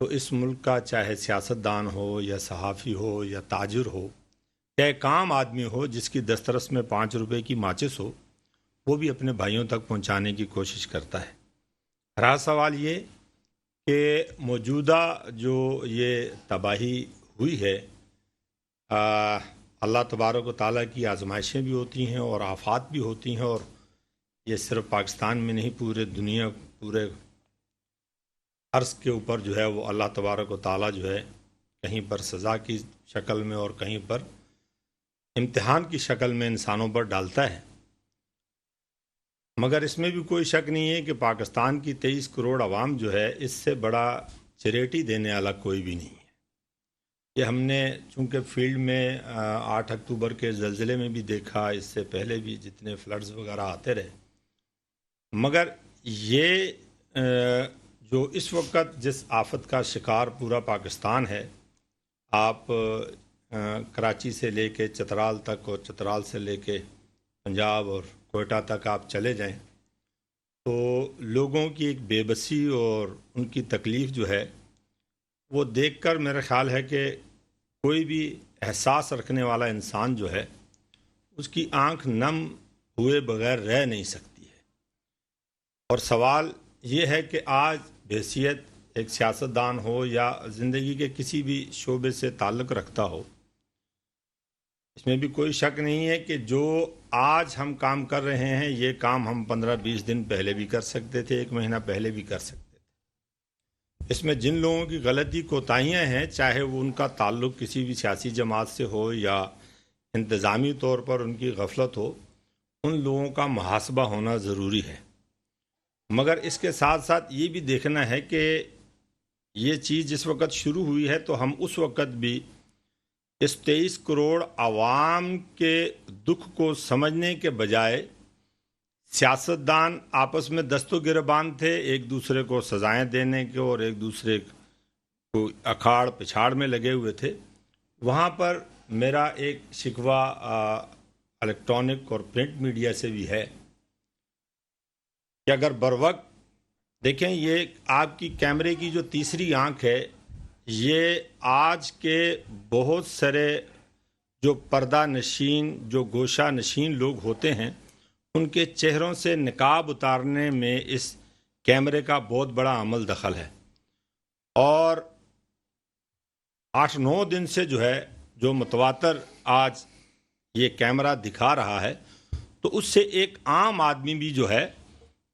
تو اس ملک کا چاہے سیاستدان ہو یا صحافی ہو یا تاجر ہو یا ایک عام آدمی ہو جس کی دسترس میں 5 روپے کی ماچس ہو، وہ بھی اپنے بھائیوں تک پہنچانے کی کوشش کرتا ہے۔ رہا سوال یہ کہ موجودہ جو یہ تباہی ہوئی ہے، اللہ تبارک و تعالیٰ کی آزمائشیں بھی ہوتی ہیں اور آفات بھی ہوتی ہیں، اور یہ صرف پاکستان میں نہیں، پورے دنیا، پورے عرض کے اوپر جو ہے وہ اللہ تبارک و تعالیٰ جو ہے کہیں پر سزا کی شکل میں اور کہیں پر امتحان کی شکل میں انسانوں پر ڈالتا ہے۔ مگر اس میں بھی کوئی شک نہیں ہے کہ پاکستان کی 23 کروڑ عوام جو ہے، اس سے بڑا چریٹی دینے والا کوئی بھی نہیں ہے۔ یہ ہم نے چونکہ فیلڈ میں 8 اکتوبر کے زلزلے میں بھی دیکھا، اس سے پہلے بھی جتنے فلڈز وغیرہ آتے رہے، مگر یہ جو اس وقت جس آفت کا شکار پورا پاکستان ہے، آپ کراچی سے لے کے چترال تک اور چترال سے لے کے پنجاب اور کوئٹہ تک آپ چلے جائیں تو لوگوں کی ایک بے بسی اور ان کی تکلیف جو ہے وہ دیکھ کر میرا خیال ہے کہ کوئی بھی احساس رکھنے والا انسان جو ہے اس کی آنکھ نم ہوئے بغیر رہ نہیں سکتی ہے۔ اور سوال یہ ہے کہ آج بحیثیت ایک سیاستدان ہو یا زندگی کے کسی بھی شعبے سے تعلق رکھتا ہو، اس میں بھی کوئی شک نہیں ہے کہ جو آج ہم کام کر رہے ہیں یہ کام ہم 15-20 دن پہلے بھی کر سکتے تھے، 1 مہینہ پہلے بھی کر سکتے تھے۔ اس میں جن لوگوں کی غلطی کوتاہیاں ہیں، چاہے وہ ان کا تعلق کسی بھی سیاسی جماعت سے ہو یا انتظامی طور پر ان کی غفلت ہو، ان لوگوں کا محاسبہ ہونا ضروری ہے۔ مگر اس کے ساتھ ساتھ یہ بھی دیکھنا ہے کہ یہ چیز جس وقت شروع ہوئی ہے تو ہم اس وقت بھی اس 23 کروڑ عوام کے دکھ کو سمجھنے کے بجائے سیاستدان آپس میں دست و گریبان تھے، ایک دوسرے کو سزائیں دینے کے اور ایک دوسرے کو اکھاڑ پچھاڑ میں لگے ہوئے تھے۔ وہاں پر میرا ایک شکوہ الیکٹرانک اور پرنٹ میڈیا سے بھی ہے کہ اگر بروقت دیکھیں، یہ آپ کی کیمرے کی جو تیسری آنکھ ہے، یہ آج کے بہت سارے جو پردہ نشین، جو گوشہ نشین لوگ ہوتے ہیں، ان کے چہروں سے نقاب اتارنے میں اس کیمرے کا بہت بڑا عمل دخل ہے۔ اور 8-9 دن سے جو ہے جو متواتر آج یہ کیمرہ دکھا رہا ہے، تو اس سے ایک عام آدمی بھی جو ہے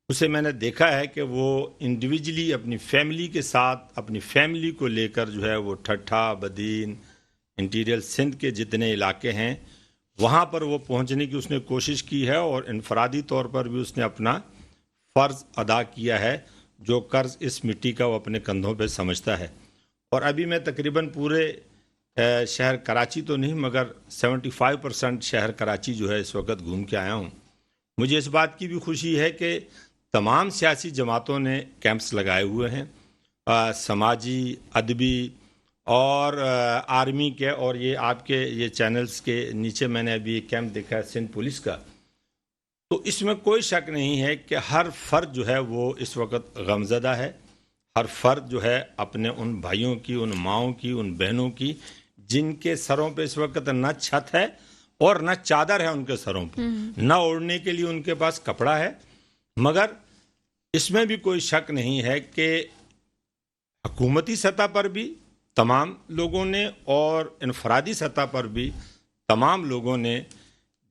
اسے میں نے دیکھا ہے کہ وہ انڈیویجلی اپنی فیملی کے ساتھ، اپنی فیملی کو لے کر جو ہے وہ ٹھٹھا، بدین، انٹیریل سندھ کے جتنے علاقے ہیں وہاں پر وہ پہنچنے کی اس نے کوشش کی ہے، اور انفرادی طور پر بھی اس نے اپنا فرض ادا کیا ہے، جو قرض اس مٹی کا وہ اپنے کندھوں پہ سمجھتا ہے۔ اور ابھی میں تقریباً پورے شہر کراچی تو نہیں مگر 75% شہر کراچی جو ہے اس وقت گھوم کے آیا ہوں۔ مجھے اس بات کی بھی خوشی ہے کہ تمام سیاسی جماعتوں نے کیمپس لگائے ہوئے ہیں، سماجی، ادبی اور آرمی کے، اور یہ آپ کے یہ چینلز کے نیچے میں نے ابھی ایک کیمپ دیکھا ہے سندھ پولیس کا۔ تو اس میں کوئی شک نہیں ہے کہ ہر فرد جو ہے وہ اس وقت غمزدہ ہے، ہر فرد جو ہے اپنے ان بھائیوں کی، ان ماؤں کی، ان بہنوں کی جن کے سروں پہ اس وقت نہ چھت ہے اور نہ چادر ہے ان کے سروں پہ، نہ اوڑھنے کے لیے ان کے پاس کپڑا ہے۔ مگر اس میں بھی کوئی شک نہیں ہے کہ حکومتی سطح پر بھی تمام لوگوں نے اور انفرادی سطح پر بھی تمام لوگوں نے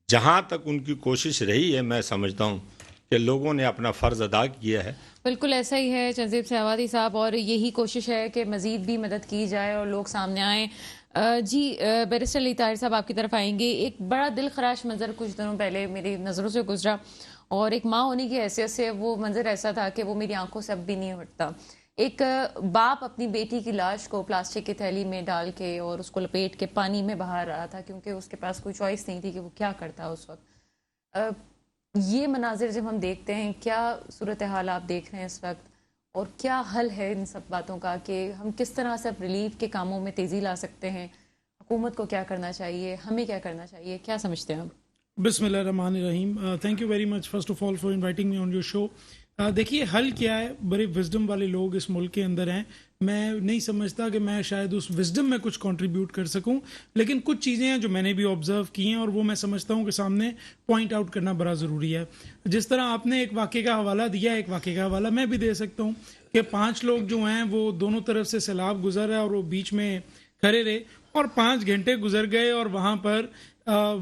جہاں تک ان کی کوشش رہی ہے، میں سمجھتا ہوں کہ لوگوں نے اپنا فرض ادا کیا ہے۔ بالکل ایسا ہی ہے چنزیب سہوادی صاحب، اور یہی کوشش ہے کہ مزید بھی مدد کی جائے اور لوگ سامنے آئیں۔ جی بیرسٹر علی طاہر صاحب آپ کی طرف آئیں گے۔ ایک بڑا دل خراش منظر کچھ دنوں پہلے میری نظروں سے گزرا، اور ایک ماں ہونے کی حیثیت سے وہ منظر ایسا تھا کہ وہ میری آنکھوں سے اب بھی نہیں ہٹتا۔ ایک باپ اپنی بیٹی کی لاش کو پلاسٹک کی تھیلی میں ڈال کے اور اس کو لپیٹ کے پانی میں بہا رہا تھا، کیونکہ اس کے پاس کوئی چوائس نہیں تھی کہ وہ کیا کرتا اس وقت۔ یہ مناظر جب ہم دیکھتے ہیں، کیا صورتحال آپ دیکھ رہے ہیں اس وقت، اور کیا حل ہے ان سب باتوں کا کہ ہم کس طرح سے ریلیف کے کاموں میں تیزی لا سکتے ہیں؟ حکومت کو کیا کرنا چاہیے، ہمیں کیا کرنا چاہیے، کیا سمجھتے ہیں آپ؟ بسم اللہ الرحمن الرحیم. Thank you very much first of all for inviting me on your show. دیکھیے حل کیا ہے، بڑے وزڈم والے لوگ اس ملک کے اندر ہیں. میں نہیں سمجھتا کہ میں شاید اس وزڈم میں کچھ کنٹریبیوٹ کر سکوں، لیکن کچھ چیزیں ہیں جو میں نے بھی آبزرو کی ہیں اور وہ میں سمجھتا ہوں کہ سامنے پوائنٹ آؤٹ کرنا بڑا ضروری ہے. جس طرح آپ نے ایک واقعے کا حوالہ دیا، ایک واقعے کا حوالہ میں بھی دے سکتا ہوں کہ 5 لوگ جو ہیں وہ دونوں طرف سے سیلاب گزر رہا ہے اور وہ بیچ میں کھڑے رہے اور 5 گھنٹے گزر گئے اور وہاں پر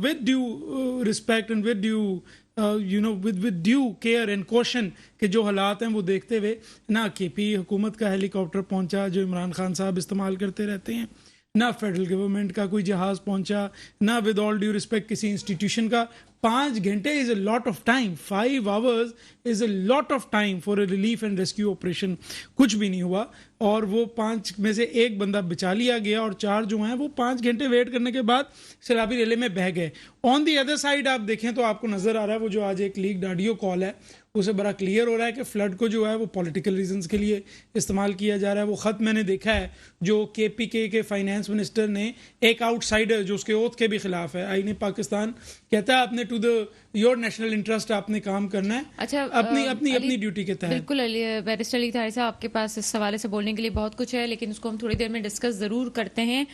with due respect and with due with due care and caution کہ جو حالات ہیں وہ دیکھتے ہوئے نہ کے پی حکومت کا ہیلی کاپٹر پہنچا جو عمران خان صاحب استعمال کرتے رہتے ہیں، نہ فیڈرل گورنمنٹ کا کوئی جہاز پہنچا، نہ ود آل ڈیو رسپیکٹ کسی انسٹیٹیوشن کا. 5 گھنٹے is a lot of time, 5 hours is a lot of time for a relief and rescue operation. کچھ بھی نہیں ہوا اور وہ 5 میں سے ایک بندہ بچا لیا گیا اور 4 جو ہیں وہ 5 گھنٹے ویٹ کرنے کے بعد سیلابی ریلے میں بہہ گئے. آن دی ادر سائڈ آپ دیکھیں تو آپ کو نظر آ رہا ہے وہ جو آج ایک لیکڈ آڈیو کال ہے اسے بڑا کلیئر ہو رہا ہے کہ فلڈ کو جو ہے وہ پولیٹیکل ریزنز کے لیے استعمال کیا جا رہا ہے. وہ خط میں نے دیکھا ہے جو کے پی کے فائنانس منسٹر نے، ایک آؤٹ سائڈر جو اس کے اوتھ کے بھی خلاف ہے، آئین پاکستان کہتا ہے آپ نے to the your national interest آپ نے کام کرنا ہے اچھا اپنی ڈیوٹی کے تحت. بالکل بیرسٹر علی طاہر صاحب، آپ کے پاس اس حوالے سے بولنے کے لیے بہت کچھ ہے لیکن اس کو ہم تھوڑی دیر میں ڈسکس ضرور کرتے ہیں.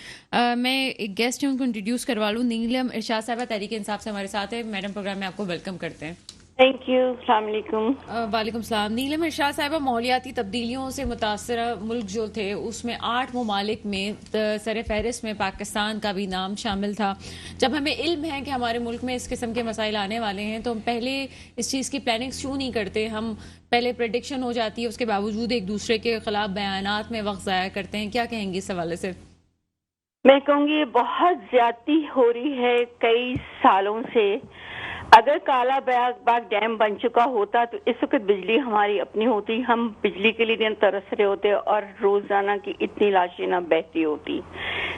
میں ایک گیسٹ ہیں ان کو انٹروڈیوس کروا لوں. نیلم ارشاد صاحبہ تحریک انصاف سے ہمارے ساتھ ہے. میڈم پروگرام میں آپ کو ویلکم کرتے ہیں. Thank you. السلام علیکم. وعلیکم السلام. نیلم ارشاد صاحبہ، ماحولیاتی تبدیلیوں سے متاثرہ ملک جو تھے اس میں 8 ممالک میں سر فہرست میں پاکستان کا بھی نام شامل تھا. جب ہمیں علم ہے کہ ہمارے ملک میں اس قسم کے مسائل آنے والے ہیں تو ہم پہلے اس چیز کی پلاننگ کیوں نہیں کرتے؟ ہم پہلے پریڈکشن ہو جاتی ہے، اس کے باوجود ایک دوسرے کے خلاف بیانات میں وقت ضائع کرتے ہیں. کیا کہیں گے اس حوالے سے؟ میں کہوں گی بہت زیادتی ہو رہی ہے کئی سالوں سے. اگر کالا باغ ڈیم بن چکا ہوتا تو اس وقت بجلی ہماری اپنی ہوتی، ہم بجلی کے لیے ترس رہے ہوتے اور روزانہ کی اتنی لاشیں نہ بہتی ہوتی.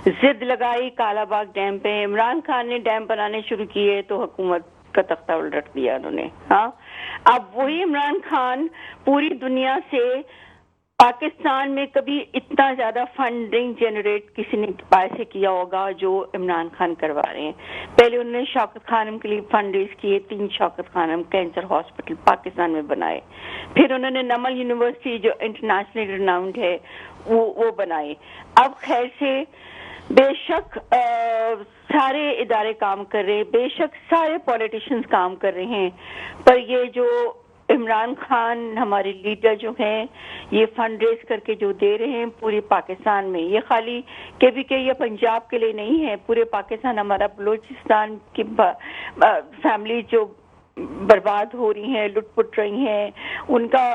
ضد لگائی کالا باغ ڈیم پہ، عمران خان نے ڈیم بنانے شروع کیے تو حکومت کا تختہ الٹ دیا انہوں نے. ہاں، اب وہی عمران خان پوری دنیا سے پاکستان میں کبھی اتنا زیادہ فنڈنگ جنریٹ کسی نے پیسے کیا ہوگا جو عمران خان کروا رہے ہیں. پہلے انہوں نے شوکت خانم کے لیے فنڈ ریز کیے، 3 شوکت خانم کینسر ہاسپٹل پاکستان میں بنائے. پھر انہوں نے نمل یونیورسٹی جو انٹرنیشنلی ریناؤنڈ ہے وہ بنائے. اب خیر سے بے شک سارے ادارے کام کر رہے ہیں، بے شک سارے پولیٹیشنز کام کر رہے ہیں، پر یہ جو عمران خان ہمارے لیڈر جو ہیں یہ فنڈ ریز کر کے جو دے رہے ہیں پورے پاکستان میں، یہ خالی کے بی کے یا پنجاب کے لیے نہیں ہے، پورے پاکستان، ہمارا بلوچستان کی فیملی جو برباد ہو رہی ہیں، لٹ پٹ رہی ہیں، ان کا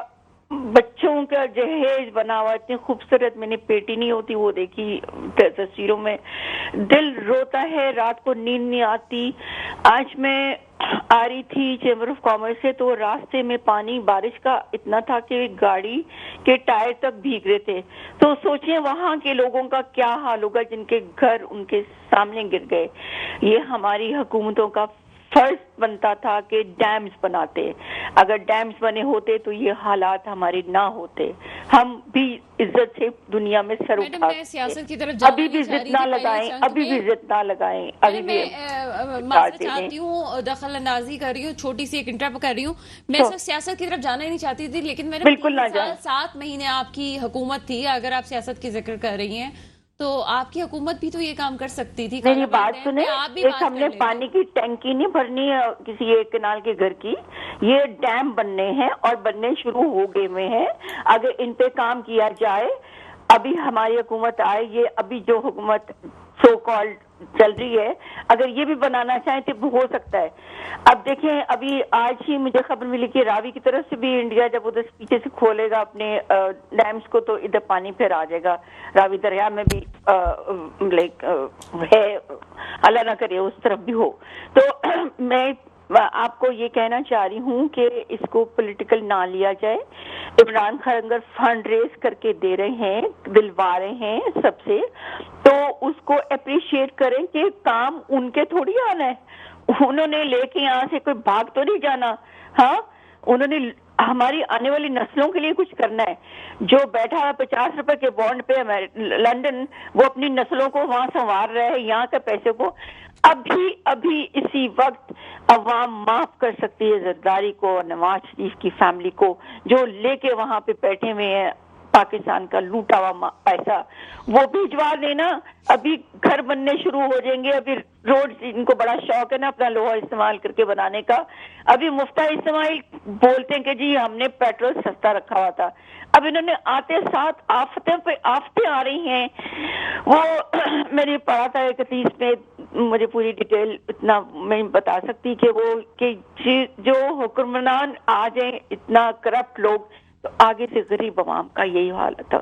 بچوں کا جہیز بنا ہوا اتنی خوبصورت، میں نے پیٹی نہیں ہوتی وہ دیکھی تصویروں میں، دل روتا ہے، رات کو نیند نہیں آتی. آج میں آ رہی تھی چیمبر آف کامرس سے تو راستے میں پانی بارش کا اتنا تھا کہ گاڑی کے ٹائر تک بھیگ رہے تھے. تو سوچیں وہاں کے لوگوں کا کیا حال ہوگا جن کے گھر ان کے سامنے گر گئے. یہ ہماری حکومتوں کا فرض بنتا تھا کہ ڈیمز بناتے، اگر ڈیمز بنے ہوتے تو یہ حالات ہمارے نہ ہوتے، ہم بھی عزت سے دنیا میں سر اٹھاتے. سیاست کی طرف ابھی بھی ضد نہ لگائیں، ابھی بھی ضد نہ لگائیں. ابھی بھی معذرت چاہتی ہوں، دخل اندازی کر رہی ہوں، چھوٹی سی ایک انٹرپ کر رہی ہوں. میں اس وقت سیاست کی طرف جانا ہی نہیں چاہتی تھی لیکن میں نے بالکل نہ جائیں. 7 مہینے آپ کی حکومت تھی، اگر آپ سیاست کی ذکر کر رہی ہیں تو آپ کی حکومت بھی تو یہ کام کر سکتی تھی. میری بات سنیں، ایک ہم نے پانی کی ٹینکی نہیں بھرنی ہے کسی ایک کنال کے گھر کی، یہ ڈیم بننے ہیں اور بننے شروع ہو گئے ہوئے ہیں. اگر ان پہ کام کیا جائے، ابھی ہماری حکومت آئے، یہ ابھی جو حکومت سو کالڈ چل رہی ہے، اگر یہ بھی بنانا چاہیں تو ہو سکتا ہے. اب دیکھیں ابھی آج ہی مجھے خبر ملی کہ راوی کی طرف سے بھی انڈیا جب ادھر پیچھے سے کھولے گا اپنے ڈیمز کو تو ادھر پانی پھر آ جائے گا. راوی دریا میں بھی ہے، اللہ نہ کرے اس طرف بھی ہو. تو میں آپ کو یہ کہنا چاہ رہی ہوں کہ اس کو پولیٹیکل نہ لیا جائے. عمران خان اگر فنڈ ریز کر کے دے رہے ہیں، دلوا رہے ہیں سب سے، تو اس کو اپریشیٹ کریں کہ کام ان کے تھوڑی آنا ہے. انہوں نے لے کے یہاں سے کوئی بھاگ تو نہیں جانا. ہاں، انہوں نے ہماری آنے والی نسلوں کے لیے کچھ کرنا ہے. جو بیٹھا ہے 50 روپے کے بانڈ پہ لندن، وہ اپنی نسلوں کو وہاں سنوار رہے ہیں یہاں کے پیسے کو. ابھی اسی وقت عوام معاف کر سکتی ہے زرداری کو اور نواز شریف کی فیملی کو، جو لے کے وہاں پہ بیٹھے ہوئے ہیں پاکستان کا لوٹا ہوا پیسہ. وہ بھجوا دینا. ابھی گھر بننے شروع ہو جائیں گے. ابھی روڈ ان کو بڑا شوق ہے نا اپنا لوہا استعمال کر کے بنانے کا. ابھی مفتاح اسماعیل بولتے ہیں کہ جی ہم نے پیٹرول سستا رکھا ہوا تھا. اب انہوں نے آتے ساتھ آفتیں پہ آفتیں آ رہی ہیں. وہ میں نے پڑھا تھا 31 میں، مجھے پوری ڈیٹیل اتنا میں بتا سکتی کہ جو حکمران آ جائیں اتنا کرپٹ لوگ، تو آگے سے غریب عوام کا یہی حالت ہے.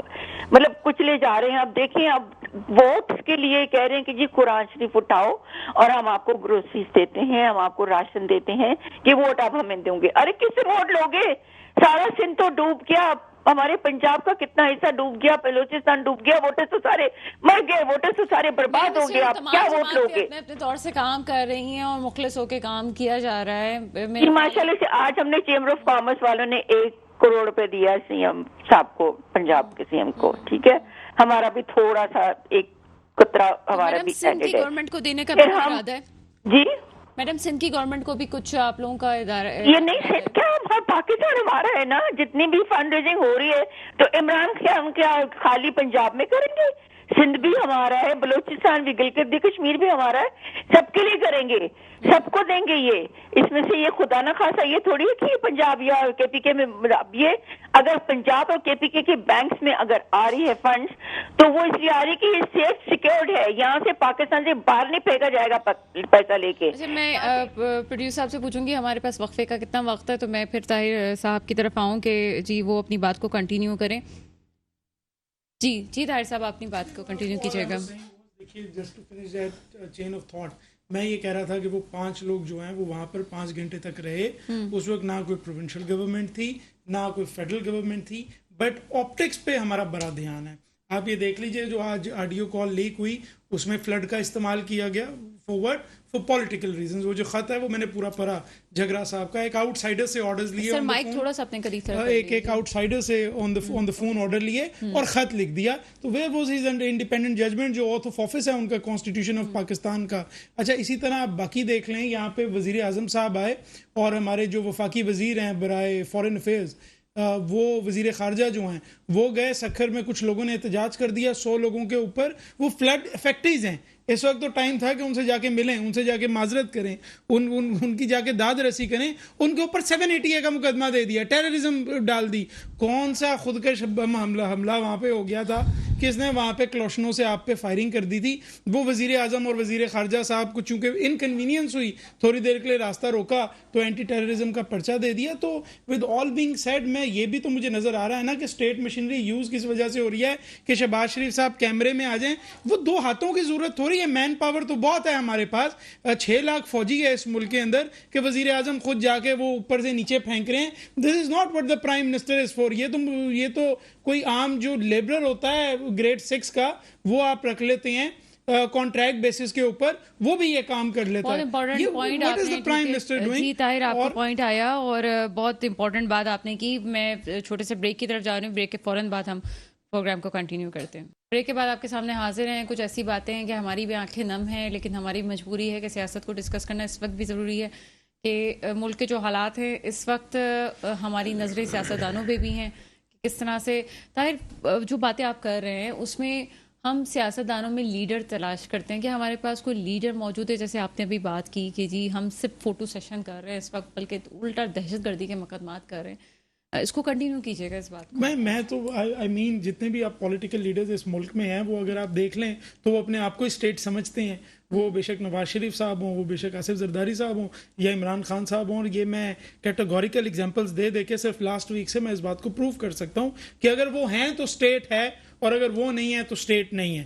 مطلب کچلے جا رہے ہیں. اب دیکھیں، اب ووٹ کے لیے کہہ رہے ہیں کہ جی قرآن شریف اٹھاؤ اور ہم آپ کو گروسریز دیتے ہیں، ہم آپ کو راشن دیتے ہیں کہ ووٹ آپ ہمیں دیں گے. ارے کس سے ووٹ لوگے؟ سارا سندھ تو ڈوب گیا. ہمارے پنجاب کا کتنا حصہ ڈوب گیا، بلوچستان ڈوب گیا. ووٹر تو سارے مر گئے، ووٹر تو سارے برباد ہو گئے. آپ کیا ووٹ لوگے؟ اپنے طور سے کام کر رہی ہیں اور مخلص ہو کے کام کیا جا رہا ہے. جی ماشاء اللہ سے آج ہم نے چیمبر آف کامرس والوں نے 1 کروڑ روپے دیا سی ایم صاحب کو، پنجاب کے سی ایم کو. ٹھیک ہے، ہمارا بھی تھوڑا سا ایک قطرہ ہمارا بھی سندھ کی گورنمنٹ کو دینے کا ارادہ ہے. جی میڈم، سندھ کی گورنمنٹ کو بھی کچھ آپ لوگوں کا ادارہ یہ نہیں سندھ کیا پاکستان ہمارا ہے نا. جتنی بھی فنڈ ریزنگ ہو رہی ہے تو عمران خان کیا خالی پنجاب میں کریں گے؟ سندھ بھی ہمارا ہے، بلوچستان بھی، گلگت کشمیر بھی ہمارا ہے. سب کے لیے کریں گے، سب کو دیں گے. یہ اس میں سے یہ خدا نہ خاصا یہ تھوڑی ہے کہ پنجاب یا کے پی کے میں. یہ اگر پنجاب اور کے پی کے بینکس میں اگر آ رہی ہے فنڈز تو وہ اس لیے آ رہی کہ یہ سیف سیکیورڈ ہے. یہاں سے پاکستان سے باہر نہیں پھینکا جائے گا پیسہ لے کے. میں پروڈیوسر صاحب سے پوچھوں گی ہمارے پاس وقفے کا کتنا وقت ہے، تو میں پھر طاہر صاحب کی طرف آؤں کہ جی وہ اپنی بات کو کنٹینیو کریں. جی طاہر صاحب اپنی بات کو کنٹینیو کیجیے گا. دیکھیے، just to finish that chain of thought, میں یہ کہہ رہا تھا کہ وہ 5 لوگ جو ہیں وہ وہاں پر 5 گھنٹے تک رہے. اس وقت نہ کوئی پروونشل گورنمنٹ تھی، نہ کوئی فیڈرل گورنمنٹ تھی، بٹ آپٹکس پہ ہمارا بڑا دھیان ہے. آپ یہ دیکھ لیجئے جو آج آڈیو کال لیک ہوئی اس میں فلڈ کا استعمال کیا گیا فار پولیٹیکل ریزنز. وہ جو خط ہے وہ میں نے پورا پڑھا جھگرا صاحب کا. ایک آؤٹ سائڈر سے آرڈرز لیے، ایک آؤٹ سائڈر سے آن دا فون آرڈر لیے اور خط لکھ دیا. تو where was his independent judgment? جو اوتھ آف آفس ہے ان کا کانسٹیٹیوشن آف پاکستان کا. اچھا، اسی طرح آپ باقی دیکھ لیں، یہاں پہ وزیر اعظم صاحب آئے اور ہمارے جو وفاقی وزیر ہیں برائے فارن افیئرز، وہ وزیر خارجہ جو ہیں وہ گئے سکھر میں. کچھ لوگوں نے احتجاج کر دیا 100 لوگوں کے اوپر. وہ فلڈ افیکٹیز ہیں. اس وقت تو ٹائم تھا کہ ان سے جا کے ملیں، ان سے جا کے معذرت کریں، ان کی جا کے داد رسی کریں. ان کے اوپر 780 کا مقدمہ دے دیا، ٹیررزم ڈال دی. کون سا خودکش حملہ وہاں پہ ہو گیا تھا؟ کس نے وہاں پہ کلوشنوں سے آپ پہ فائرنگ کر دی تھی؟ وہ وزیر اعظم اور وزیر خارجہ صاحب کو چونکہ انکنوینئنس ہوئی، تھوڑی دیر کے لیے راستہ روکا تو اینٹی ٹیررزم کا پرچہ دے دیا. تو ود آل بینگ سیڈ، میں یہ بھی تو مجھے نظر آ رہا ہے نا کہ اسٹیٹ مشینری یوز کس وجہ سے ہو رہی ہے کہ شہباز شریف صاحب کیمرے میں آ جائیں. وہ 2 ہاتھوں کی ضرورت تھوڑی ہے، مین پاور تو بہت ہے ہمارے پاس. 6 لاکھ فوجی ہے اس ملک کے اندر کہ وزیر اعظم خود جا کے وہ اوپر سے نیچے پھینک رہے ہیں. This is not what the prime minister is for. یہ تو کوئی عام جو لیبرر ہوتا ہے گریڈ 6 کا وہ آپ رکھ لیتے ہیں کانٹریکٹ بیسس کے اوپر، وہ بھی یہ کام کر لیتا ہے. جی طاہر، آپ کا پوائنٹ آیا اور بہت امپورٹنٹ بات آپ نے کی. میں چھوٹے سے بریک کی طرف جا رہی ہوں. بریک کے فوراً بعد ہم پروگرام کو کنٹینیو کرتے ہیں. بریک کے بعد آپ کے سامنے حاضر ہیں. کچھ ایسی باتیں ہیں کہ ہماری بھی آنکھیں نم ہیں، لیکن ہماری مجبوری ہے کہ سیاست کو ڈسکس کرنا اس وقت بھی ضروری ہے کہ ملک کے جو حالات ہیں اس وقت ہماری نظریں سیاستدانوں پہ بھی ہیں کہ کس طرح سے. طاہر، جو باتیں آپ کر رہے ہیں اس میں ہم سیاستدانوں میں لیڈر تلاش کرتے ہیں کہ ہمارے پاس کوئی لیڈر موجود ہے. جیسے آپ نے ابھی بات کی کہ جی ہم صرف فوٹو سیشن کر رہے ہیں اس وقت، بلکہ الٹا دہشت گردی کے مقدمات کر رہے ہیں. اس کو کنٹینیو کیجیے گا اس بات کو. میں تو آئی مین جتنے بھی آپ پولیٹیکل لیڈرز اس ملک میں ہیں وہ اگر آپ دیکھ لیں تو وہ اپنے آپ کو اسٹیٹ سمجھتے ہیں. وہ بے شک نواز شریف صاحب ہوں، وہ بے شک آصف زرداری صاحب ہوں یا عمران خان صاحب ہوں. اور یہ میں کیٹیگوریکل ایگزامپلس دے کے صرف لاسٹ ویک سے میں اس بات کو پروف کر سکتا ہوں کہ اگر وہ ہیں تو اسٹیٹ ہے اور اگر وہ نہیں ہے تو اسٹیٹ نہیں ہے.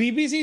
BBC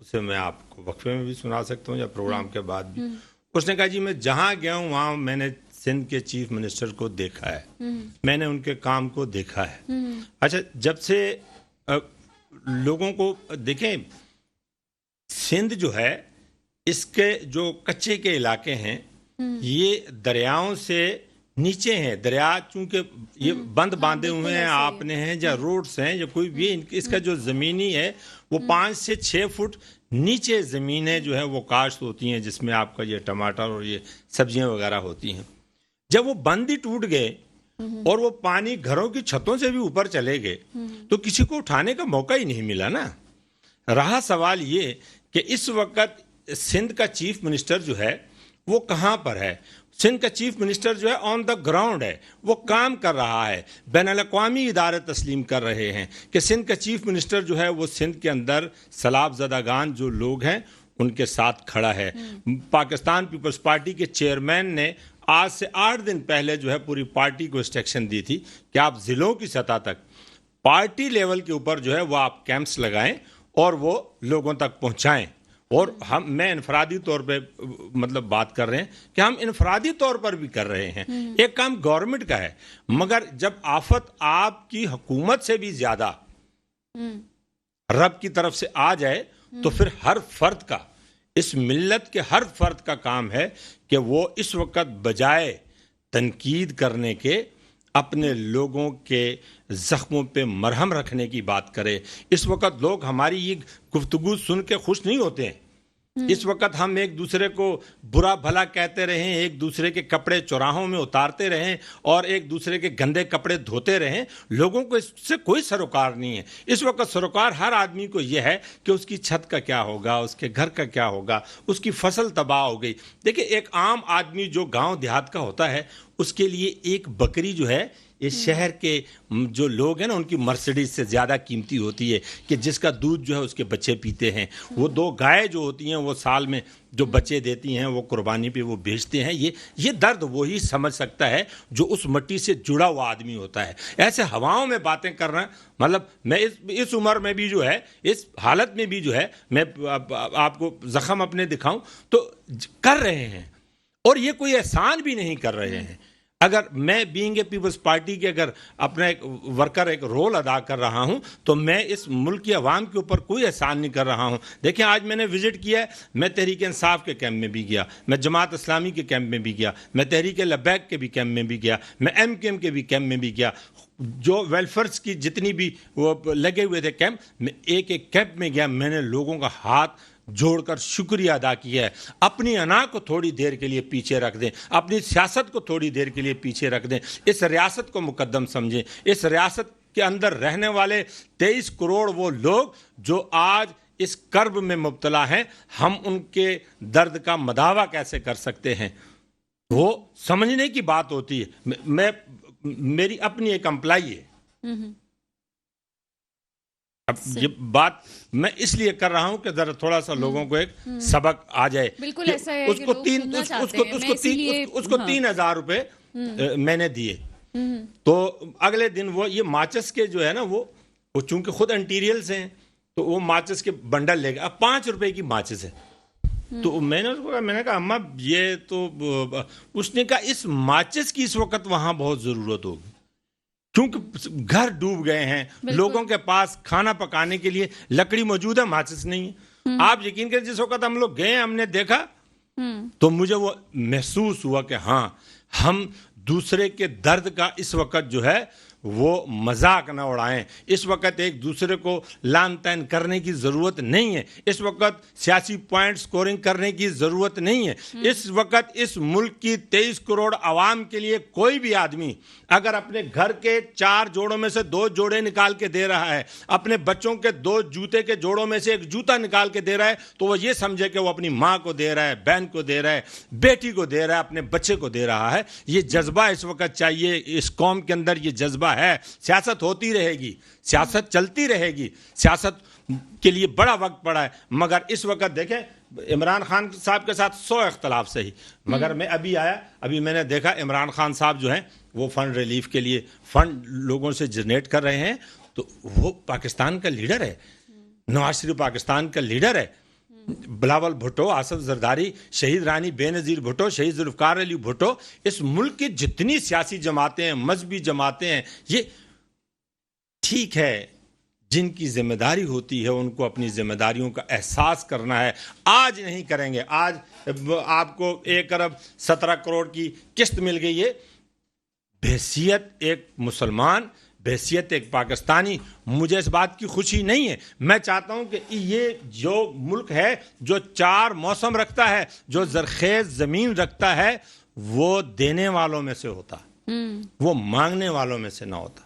اسے میں آپ کو وقفے میں بھی سنا سکتا ہوں یا پروگرام کے بعد بھی. اس نے کہا جی میں جہاں گیا ہوں وہاں میں نے سندھ کے چیف منسٹر کو دیکھا ہے, میں نے ان کے کام کو دیکھا ہے. اچھا, جب سے لوگوں کو دیکھیں, سندھ جو ہے اس کے جو کچے کے علاقے ہیں یہ دریاؤں سے نیچے ہیں. دریا چونکہ یہ بند باندھے ہوئے ہیں, آپ نے ہیں یا روڈز ہیں یا کوئی بھی, اس کا جو زمینی ہے وہ 5 سے 6 فٹ نیچے زمینیں جو ہے وہ کاشت ہوتی ہیں, جس میں آپ کا یہ ٹماٹر اور یہ سبزیاں وغیرہ ہوتی ہیں. جب وہ بند ہی ٹوٹ گئے اور وہ پانی گھروں کی چھتوں سے بھی اوپر چلے گئے تو کسی کو اٹھانے کا موقع ہی نہیں ملا نا. رہا سوال یہ کہ اس وقت سندھ کا چیف منسٹر جو ہے وہ کہاں پر ہے. سندھ کا چیف منسٹر جو ہے آن دا گراؤنڈ ہے, وہ کام کر رہا ہے. بین الاقوامی ادارے تسلیم کر رہے ہیں کہ سندھ کا چیف منسٹر جو ہے وہ سندھ کے اندر سیلاب زدگان جو لوگ ہیں ان کے ساتھ کھڑا ہے. پاکستان پیپلز پارٹی کے چیئرمین نے آج سے 8 دن پہلے جو ہے پوری پارٹی کو انسٹرکشن دی تھی کہ آپ ضلعوں کی سطح تک پارٹی لیول کے اوپر جو ہے وہ آپ کیمپس لگائیں اور وہ لوگوں تک پہنچائیں. اور میں انفرادی طور پہ مطلب بات کر رہے ہیں کہ ہم انفرادی طور پر بھی کر رہے ہیں. ایک کام گورنمنٹ کا ہے, مگر جب آفت آپ کی حکومت سے بھی زیادہ رب کی طرف سے آ جائے تو پھر ہر فرد کا, اس ملت کے ہر فرد کا کام ہے کہ وہ اس وقت بجائے تنقید کرنے کے اپنے لوگوں کے زخموں پہ مرہم رکھنے کی بات کرے. اس وقت لوگ ہماری یہ گفتگو سن کے خوش نہیں ہوتے ہیں. اس وقت ہم ایک دوسرے کو برا بھلا کہتے رہیں, ایک دوسرے کے کپڑے چوراہوں میں اتارتے رہیں اور ایک دوسرے کے گندے کپڑے دھوتے رہیں. لوگوں کو اس سے کوئی سروکار نہیں ہے. اس وقت سروکار ہر آدمی کو یہ ہے کہ اس کی چھت کا کیا ہوگا, اس کے گھر کا کیا ہوگا, اس کی فصل تباہ ہو گئی. دیکھیں, ایک عام آدمی جو گاؤں دیہات کا ہوتا ہے اس کے لیے ایک بکری جو ہے اس شہر کے جو لوگ ہیں نا ان کی مرسیڈیز سے زیادہ قیمتی ہوتی ہے کہ جس کا دودھ جو ہے اس کے بچے پیتے ہیں. وہ 2 گائے جو ہوتی ہیں وہ سال میں جو بچے دیتی ہیں وہ قربانی پہ وہ بیچتے ہیں. یہ درد وہی سمجھ سکتا ہے جو اس مٹی سے جڑا ہوا آدمی ہوتا ہے. ایسے ہواؤں میں باتیں کر رہے ہیں, مطلب میں اس عمر میں بھی جو ہے, اس حالت میں بھی جو ہے, میں آپ کو زخم اپنے دکھاؤں تو کر رہے ہیں اور یہ کوئی احسان بھی نہیں کر رہے ہیں. اگر میں بینگ اے پیپلز پارٹی کے اگر اپنا ایک ورکر ایک رول ادا کر رہا ہوں تو میں اس ملک کی عوام کے اوپر کوئی احسان نہیں کر رہا ہوں. دیکھیں, آج میں نے وزٹ کیا ہے, میں تحریک انصاف کے کیمپ میں بھی گیا, میں جماعت اسلامی کے کیمپ میں بھی گیا, میں تحریک لبیک کے بھی کیمپ میں بھی گیا, میں ایم کیو ایم کے بھی کیمپ میں بھی گیا. جو ویلفیئرس کی جتنی بھی وہ لگے ہوئے تھے کیمپ, میں ایک ایک کیمپ میں گیا. میں نے لوگوں کا ہاتھ جوڑ کر شکریہ ادا کیا ہے. اپنی انا کو تھوڑی دیر کے لیے پیچھے رکھ دیں, اپنی سیاست کو تھوڑی دیر کے لیے پیچھے رکھ دیں, اس ریاست کو مقدم سمجھیں. اس ریاست کے اندر رہنے والے 23 کروڑ وہ لوگ جو آج اس کرب میں مبتلا ہیں, ہم ان کے درد کا مداوع کیسے کر سکتے ہیں, وہ سمجھنے کی بات ہوتی ہے. میری اپنی ایک امپلائی ہے, اب یہ بات میں اس لیے کر رہا ہوں کہ ذرا تھوڑا سا لوگوں کو ایک سبق آ جائے. بالکل ایسا ہے کہ اس کو 3,000 روپے میں نے دیے. تو اگلے دن وہ یہ ماچس کے جو ہے نا وہ چونکہ خود انٹیریل سے ہیں تو وہ ماچس کے بنڈل لے گئے. اب 5 روپے کی ماچس ہے. تو میں نے اس کو کہا, میں نے کہا اماں یہ تو, اس نے کہا اس ماچس کی اس وقت وہاں بہت ضرورت ہوگی کیونکہ گھر ڈوب گئے ہیں, لوگوں کے پاس کھانا پکانے کے لیے لکڑی موجود ہے, ماچس نہیں ہے. آپ یقین کریں جس وقت ہم لوگ گئے ہم نے دیکھا تو مجھے وہ محسوس ہوا کہ ہاں ہم دوسرے کے درد کا اس وقت جو ہے وہ مذاق نہ اڑائیں. اس وقت ایک دوسرے کو لان تان کرنے کی ضرورت نہیں ہے. اس وقت سیاسی پوائنٹ سکورنگ کرنے کی ضرورت نہیں ہے. اس وقت اس ملک کی 23 کروڑ عوام کے لیے کوئی بھی آدمی اگر اپنے گھر کے 4 جوڑوں میں سے 2 جوڑے نکال کے دے رہا ہے, اپنے بچوں کے 2 جوتے کے جوڑوں میں سے 1 جوتا نکال کے دے رہا ہے تو وہ یہ سمجھے کہ وہ اپنی ماں کو دے رہا ہے, بہن کو دے رہا ہے, بیٹی کو دے رہا ہے, اپنے بچے کو دے رہا ہے. یہ جذبہ اس وقت چاہیے اس قوم کے اندر, یہ جذبہ ہے. سیاست ہوتی رہے گی, سیاست چلتی رہے گی, سیاست کے لیے بڑا وقت پڑا ہے. مگر اس وقت دیکھیں عمران خان صاحب کے ساتھ 100 اختلاف صحیح, مگر میں ابھی آیا, ابھی میں نے دیکھا عمران خان صاحب جو ہیں وہ فنڈ ریلیف کے لیے فنڈ لوگوں سے جنریٹ کر رہے ہیں. تو وہ پاکستان کا لیڈر ہے, نواز شریف پاکستان کا لیڈر ہے. بلاول بھٹو, آصف زرداری, شہید رانی بے نظیر بھٹو, شہید ذوالفقار علی بھٹو, اس ملک کی جتنی سیاسی جماعتیں ہیں, مذہبی جماعتیں ہیں, یہ ٹھیک ہے, جن کی ذمہ داری ہوتی ہے ان کو اپنی ذمہ داریوں کا احساس کرنا ہے. آج نہیں کریں گے, آج آپ کو 1 ارب 17 کروڑ کی قسط مل گئی ہے, بحیثیت ایک مسلمان, بحیثیت ایک پاکستانی, مجھے اس بات کی خوشی نہیں ہے. میں چاہتا ہوں کہ یہ جو ملک ہے جو 4 موسم رکھتا ہے, جو زرخیز زمین رکھتا ہے, وہ دینے والوں میں سے ہوتا, وہ مانگنے والوں میں سے نہ ہوتا.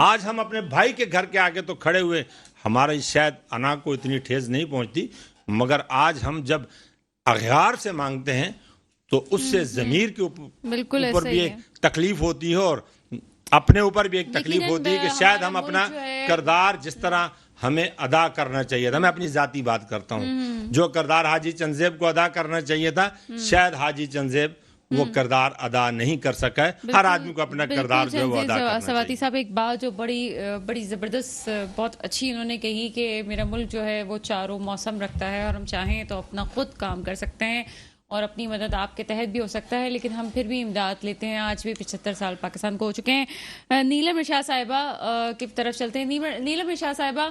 آج ہم اپنے بھائی کے گھر کے آگے تو کھڑے ہوئے, ہماری شاید انا کو اتنی ٹھیس نہیں پہنچتی, مگر آج ہم جب اغیار سے مانگتے ہیں تو اس سے ضمیر کے اوپر بھی ایک تکلیف ہوتی ہے, اور اپنے اوپر بھی ایک تکلیف ہوتی ہے کہ شاید ہم اپنا کردار جس طرح ہمیں ادا کرنا چاہیے تھا, میں اپنی ذاتی بات کرتا ہوں, جو کردار حاجی چنزیب کو ادا کرنا چاہیے تھا, شاید حاجی چنزیب وہ کردار ادا نہیں کر سکا ہے. ہر آدمی کو اپنا کردار جو ہے وہ ادا کرنا سواتی صاحب ایک بات جو بڑی زبردست, بہت اچھی انہوں نے کہی کہ میرا ملک جو ہے وہ 4 موسم رکھتا ہے, اور ہم چاہیں تو اپنا خود کام کر سکتے ہیں اور اپنی مدد آپ کے تحت بھی ہو سکتا ہے, لیکن ہم پھر بھی امداد لیتے ہیں. آج بھی 75 سال پاکستان کو ہو چکے ہیں. نیلم ارشاد صاحبہ کی طرف چلتے ہیں. نیلم ارشاد صاحبہ,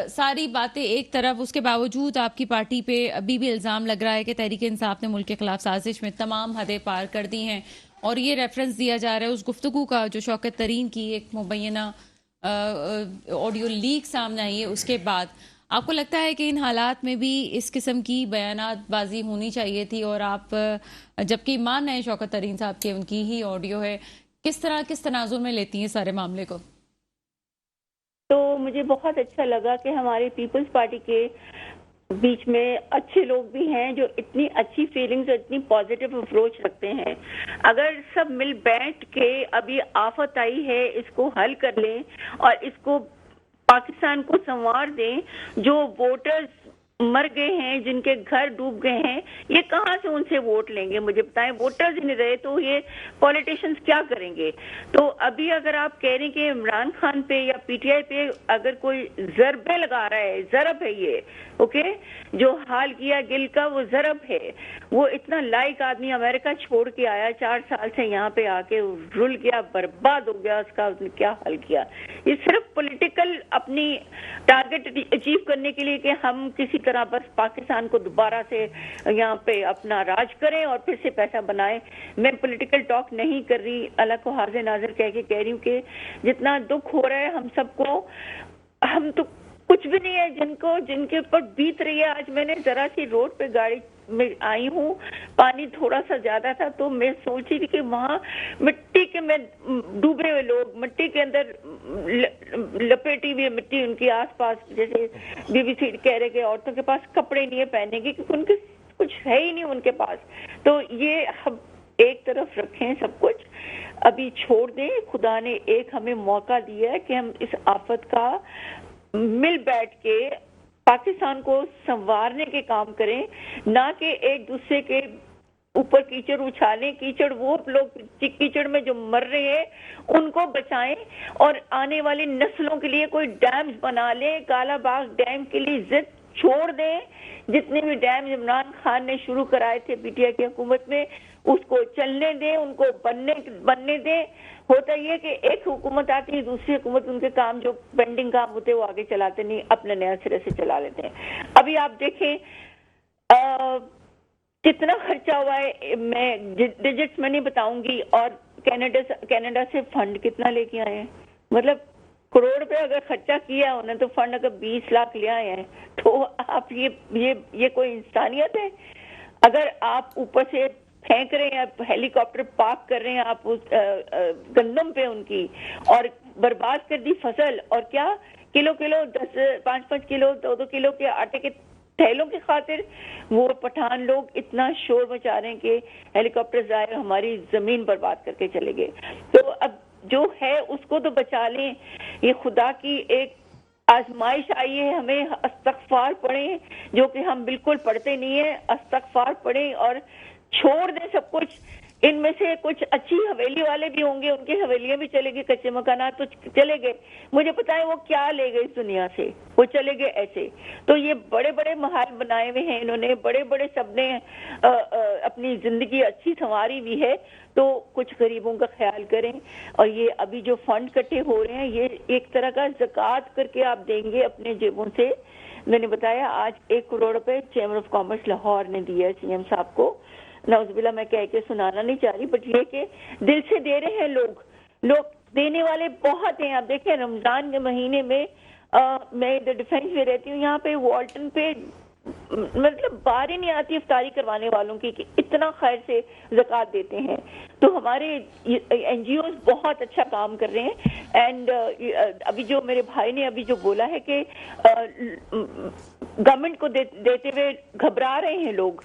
ساری باتیں ایک طرف, اس کے باوجود آپ کی پارٹی پہ ابھی بھی الزام لگ رہا ہے کہ تحریک انصاف نے ملک کے خلاف سازش میں تمام حدیں پار کر دی ہیں, اور یہ ریفرنس دیا جا رہا ہے اس گفتگو کا جو شوکت ترین کی ایک مبینہ آڈیو لیک سامنے آئی ہے اس کے بعد. آپ کو لگتا ہے کہ ان حالات میں بھی اس قسم کی بیانات بازی ہونی چاہیے تھی, اور آپ جبکہ مان رہے ہیں شوکت ترین صاحب کے ان کی ہی آڈیو ہے, کس تناظر میں لیتی ہیں سارے معاملے کو؟ تو مجھے بہت اچھا لگا کہ ہماری پیپلز پارٹی کے بیچ میں اچھے لوگ بھی ہیں جو اتنی اچھی فیلنگز اور اتنی پازیٹیو اپروچ رکھتے ہیں. اگر سب مل بیٹھ کے ابھی آفت آئی ہے اس کو حل کر لیں اور اس کو پاکستان کو سنوار دیں, جو ووٹرز مر گئے ہیں, جن کے گھر ڈوب گئے ہیں, یہ کہاں سے ان سے ووٹ لیں گے؟ مجھے بتائیں, ووٹرز ہی نہیں رہے تو یہ پولیٹیشنز کیا کریں گے؟ تو ابھی اگر آپ کہہ رہے ہیں کہ عمران خان پہ یا پی ٹی آئی پہ اگر کوئی ضربے لگا رہا ہے, ضرب ہے یہ, اوکے, جو حال کیا گل کا وہ ضرب ہے. وہ اتنا لائق آدمی امریکہ چھوڑ کے آیا, 4 سال سے یہاں پہ آ کے رل گیا, برباد ہو گیا, اس کا اس نے کیا حل کیا؟ یہ صرف پولیٹیکل اپنی ٹارگٹ اچیو کرنے کے لیے کہ ہم کسی طرح بس پاکستان کو دوبارہ سے یہاں پہ اپنا راج کریں اور پھر سے پیسہ بنائیں. میں پولیٹیکل ٹاک نہیں کر رہی, اللہ کو حاضر ناظر کہہ رہی ہوں کہ جتنا دکھ ہو رہا ہے ہم سب کو, ہم تو کچھ بھی نہیں ہے جن کے اوپر بیت رہی ہے. آج میں نے ذرا سی روڈ پہ گاڑی میں آئی ہوں, پانی تھوڑا سا زیادہ تھا تو میں سوچ رہی تھی کہ وہاں مٹی کے میں ڈوبے ہوئے لوگ, مٹی کے اندر لپیٹی ہوئی مٹی ان کے آس پاس, جیسے بی بی سی کہہ رہے کہ عورتوں کے پاس کپڑے نہیں ہے پہننے کے کیونکہ ان کے کچھ ہے ہی نہیں ان کے پاس. تو یہ ہم ایک طرف رکھیں, سب کچھ ابھی چھوڑ دیں. خدا نے ایک ہمیں موقع دیا ہے کہ ہم اس آفت کا مل بیٹھ کے پاکستان کو سنوارنے کے کام کریں, نہ کہ ایک دوسرے کے اوپر کیچڑ اچھالیں. کیچڑ وہ لوگ کیچڑ میں جو مر رہے ہیں ان کو بچائیں, اور آنے والی نسلوں کے لیے کوئی ڈیمز بنا لیں. کالا باغ ڈیم کے لیے ضد چھوڑ دیں. جتنے بھی ڈیمز عمران خان نے شروع کرائے تھے پی ٹی آئی کی حکومت میں, اس کو چلنے دیں, ان کو بننے دیں. ہوتا یہ کہ ایک حکومت آتی ہے, دوسری حکومت ان کے کام جو پینڈنگ کام ہوتے ہیں وہ آگے چلاتے نہیں, اپنے نیا سرے سے چلا لیتے ہیں. ابھی آپ دیکھیں کتنا خرچہ ہوا ہے, میں ڈیجٹس میں نہیں بتاؤں گی, اور کینیڈا سے فنڈ کتنا لے کے آئے ہیں. مطلب کروڑ روپے اگر خرچہ کیا انہوں نے تو فنڈ اگر 20 لاکھ لے آئے ہیں, تو آپ یہ کوئی انسانیت ہے؟ اگر آپ اوپر سے پھینک رہے ہیں, ہیلی کاپٹر پارک کر رہے ہیں آپ اس گندم پہ ان کی, اور برباد کر دی فصل, اور کیا کلو 5 کلو 2 کلو کے آٹے کے تھیلوں کی خاطر وہ پٹھان لوگ اتنا شور مچا رہے ہیں کہ ہیلی کاپٹر آئے ہماری زمین برباد کر کے چلے گئے. تو اب جو ہے اس کو تو بچا لیں. یہ خدا کی ایک آزمائش آئی ہے, ہمیں استغفار پڑھیں, جو کہ ہم بالکل پڑھتے نہیں ہیں. استغفار پڑھیں اور چھوڑ دیں سب کچھ. ان میں سے کچھ اچھی حویلی والے بھی ہوں گے، ان کی حویلیاں بھی چلے گی، کچے مکانات تو چلے گئے، مجھے بتائیں وہ کیا لے گئے اس دنیا سے، وہ چلے گئے ایسے. تو یہ بڑے بڑے محل بنائے ہوئے ہیں انہوں نے، بڑے بڑے سب نے اپنی زندگی اچھی سنواری بھی ہے. تو کچھ غریبوں کا خیال کریں. اور یہ ابھی جو فنڈ کٹے ہو رہے ہیں، یہ ایک طرح کا زکوٰۃ کر کے آپ دیں گے اپنے جیبوں سے. میں نے بتایا آج 1 کروڑ روپے چیمبر آف کامرس لاہور نے دیا ہے سی ایم صاحب کو. نعوذ باللہ میں کہہ کے سنانا نہیں چاہ رہی، بٹ یہ کہ دل سے دے رہے ہیں لوگ دینے والے بہت ہیں. آپ دیکھیں رمضان کے مہینے میں میں ادھر ڈیفینس میں رہتی ہوں، یہاں پہ والٹن پہ مطلب باری نہیں آتی افطاری کروانے والوں کی کہ اتنا خیر سے زکوٰۃ دیتے ہیں. تو ہمارے این جی اوز بہت اچھا کام کر رہے ہیں. اینڈ ابھی جو میرے بھائی نے ابھی جو بولا ہے کہ گورنمنٹ کو دیتے ہوئے گھبرا رہے ہیں لوگ.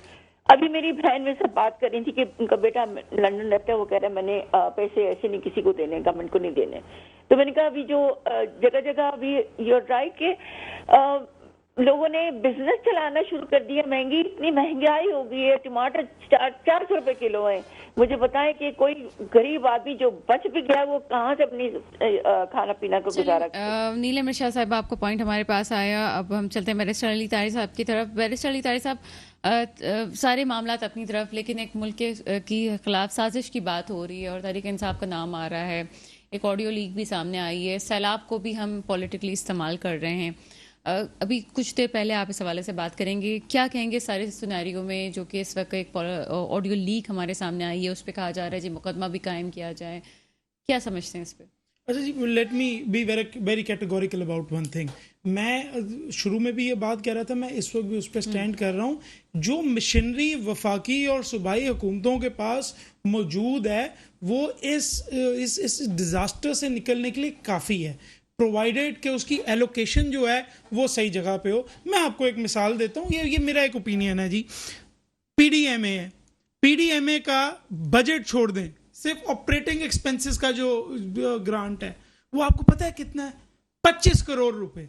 ابھی میری بہن میں سے بات کر رہی تھی کہ ان کا بیٹا لندن رہتا ہے، وہ کہہ رہا ہے میں نے پیسے ایسے نہیں کسی کو دینے، گورنمنٹ کو نہیں دینے. تو میں نے کہا ابھی جو جگہ جگہ ابھی یو آر رائٹ کہ لوگوں نے بزنس چلانا شروع کر دیا. اتنی مہنگائی ہو گئی ہے، ٹماٹر 400 روپے کلو ہیں. مجھے بتائیں کہ کوئی غریب آدمی جو بچ بھی گیا وہ کہاں سے اپنی کھانا پینا کا گزارا کرے. نیلم ارشاد صاحب آپ کو پوائنٹ ہمارے پاس آیا. اب ہم چلتے ہیں بیرسٹر علی طاہر صاحب کی طرف. بیرسٹر علی طاہر صاحب، سارے معاملات اپنی طرف، لیکن ایک ملک کی خلاف سازش کی بات ہو رہی ہے اور تحریک انصاف کا نام آ رہا ہے. ایک آڈیو لیک بھی سامنے آئی ہے. سیلاب کو بھی ہم پولیٹیکلی استعمال کر رہے ہیں. ابھی کچھ دیر پہلے آپ اس حوالے سے بات کریں گے. کیا کہیں گے سارے سیناریو میں جو کہ اس وقت ایک آڈیو لیک ہمارے سامنے آئی ہے، اس پہ کہا جا رہا ہے جی مقدمہ بھی قائم کیا جائے. کیا سمجھتے ہیں اس پہ؟ اچھا جی، let me be very categorical about one thing. میں شروع میں بھی یہ بات کہہ رہا تھا، میں اس وقت بھی اس پہ سٹینڈ کر رہا ہوں. جو مشنری وفاقی اور صوبائی حکومتوں کے پاس موجود ہے وہ اس ڈیزاسٹر سے نکلنے کے لیے کافی ہے، پرووائڈیڈ کہ اس کی ایلوکیشن جو ہے وہ صحیح جگہ پہ ہو. میں آپ کو ایک مثال دیتا ہوں، یہ میرا ایک اوپینین ہے جی. پی ڈی ایم اے ہے، پی ڈی ایم اے کا بجٹ چھوڑ دیں، صرف آپریٹنگ ایکسپنسز کا جو گرانٹ ہے وہ آپ کو پتہ ہے کتنا ہے؟ 25 کروڑ روپے.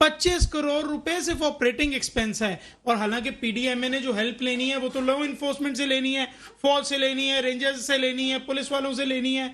25 کروڑ روپے صرف آپریٹنگ ایکسپنس ہے. اور حالانکہ پی ڈی ایم اے نے جو ہیلپ لینی ہے وہ تو لا انفورسمنٹ سے لینی ہے، فوج سے لینی ہے، رینجرز سے لینی ہے، پولیس والوں سے لینی ہے.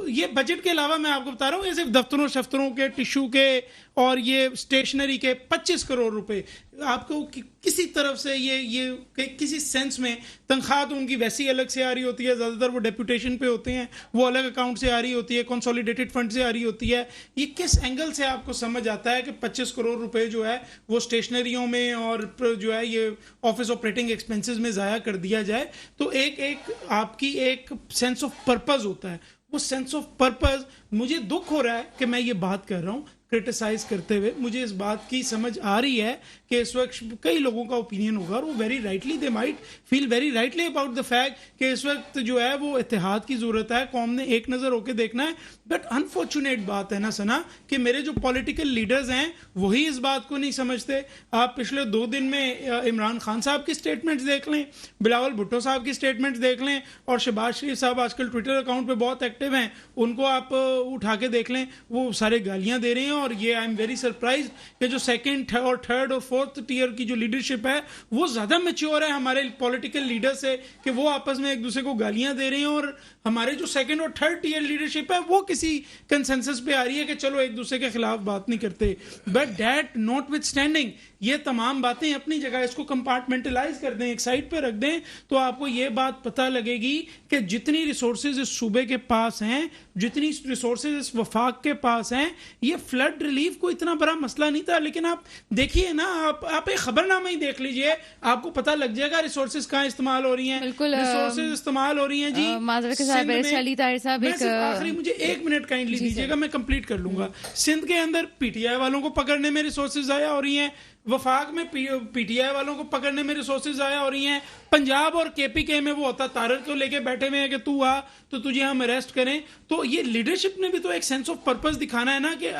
یہ بجٹ کے علاوہ میں آپ کو بتا رہا ہوں، یہ صرف دفتروں شفتروں کے، ٹیشو کے اور یہ اسٹیشنری کے 25 کروڑ روپے. آپ کو کسی طرف سے یہ کسی سینس میں تنخواہ تو ان کی ویسی الگ سے آ رہی ہوتی ہے، زیادہ تر وہ ڈیپوٹیشن پہ ہوتے ہیں، وہ الگ اکاؤنٹ سے آ رہی ہوتی ہے، کنسولیڈیٹڈ فنڈ سے آ رہی ہوتی ہے. یہ کس اینگل سے آپ کو سمجھ آتا ہے کہ 25 کروڑ روپے جو ہے وہ اسٹیشنریوں میں اور جو ہے یہ آفس آپریٹنگ ایکسپنسز میں ضائع کر دیا جائے؟ تو ایک آپ کی ایک سینس آف پرپز ہوتا ہے. وہ سینس آف پرپز مجھے دکھ ہو رہا ہے کہ میں یہ بات کر رہا ہوں کرٹیسائز کرتے ہوئے. مجھے اس بات کی سمجھ آ رہی ہے کہ اس وقت کئی لوگوں کا اوپینین ہوگا اور وہ very rightly they might feel very rightly about the fact کہ اس وقت جو ہے وہ اتحاد کی ضرورت ہے، قوم نے ایک نظر ہو کے دیکھنا ہے. بٹ انفارچونیٹ بات ہے نا سنا کہ میرے جو پولیٹیکل لیڈرز ہیں وہی اس بات کو نہیں سمجھتے. آپ پچھلے 2 دن میں عمران خان صاحب کی سٹیٹمنٹس دیکھ لیں، بلاول بھٹو صاحب کی سٹیٹمنٹس دیکھ لیں، اور شہباز شریف صاحب آج کل ٹویٹر اکاؤنٹ پہ بہت ایکٹیو ہیں، ان کو آپ اٹھا کے دیکھ لیں، وہ سارے گالیاں دے رہے ہیں. اور یہ آئی ایم ویری سرپرائز کہ جو سیکنڈ اور تھرڈ اور فورتھ ٹیئر کی جو لیڈرشپ ہے وہ زیادہ میچور ہے ہمارے پولیٹیکل لیڈر سے، کہ وہ آپس میں ایک دوسرے کو گالیاں دے رہے ہیں. اور ہمارے جو سیکنڈ اور تھرڈ ٹیئر لیڈرشپ ہے وہ کسی کنسنسس پہ آ رہی ہے کہ چلو ایک دوسرے کے خلاف بات نہیں کرتے. But that not with standing یہ تمام باتیں اپنی جگہ، اس کو کمپارٹمنٹلائز کر دیں، ایک سائڈ پہ رکھ دیں، تو آپ کو یہ بات پتہ لگے گی کہ جتنی ریسورسز اس صوبے کے پاس ہیں، جتنی ریسورسز اس وفاق کے پاس ہیں، یہ فلڈ ریلیف کو اتنا بڑا مسئلہ نہیں تھا. لیکن آپ دیکھیے نا، آپ ایک خبر نامہ ہی دیکھ لیجئے، آپ کو پتہ لگ جائے گا ریسورسز کہاں استعمال ہو رہی ہیں. ریسورسز استعمال ہو رہی ہیں جی معذرت کے ساتھ بیرسٹر علی طاہر صاحب آخری مجھے 1 منٹ کائنڈلی دیجیے گا، میں کمپلیٹ کر لوں گا. سندھ کے اندر پی ٹی آئی والوں کو پکڑنے میں ریسورسز ضائع ہو رہی ہیں، وفاق میں پی ٹی آئی والوں کو پکڑنے میں ریسورسز ضائع ہو رہی ہیں. پنجاب اور کے پی کے میں وہ ہوتا تارک کو لے کے بیٹھے ہوئے ہیں کہ تو آ تو تجھے ہم اریسٹ کریں. تو یہ لیڈرشپ نے بھی تو ایک سینس آف پرپز دکھانا ہے نا کہ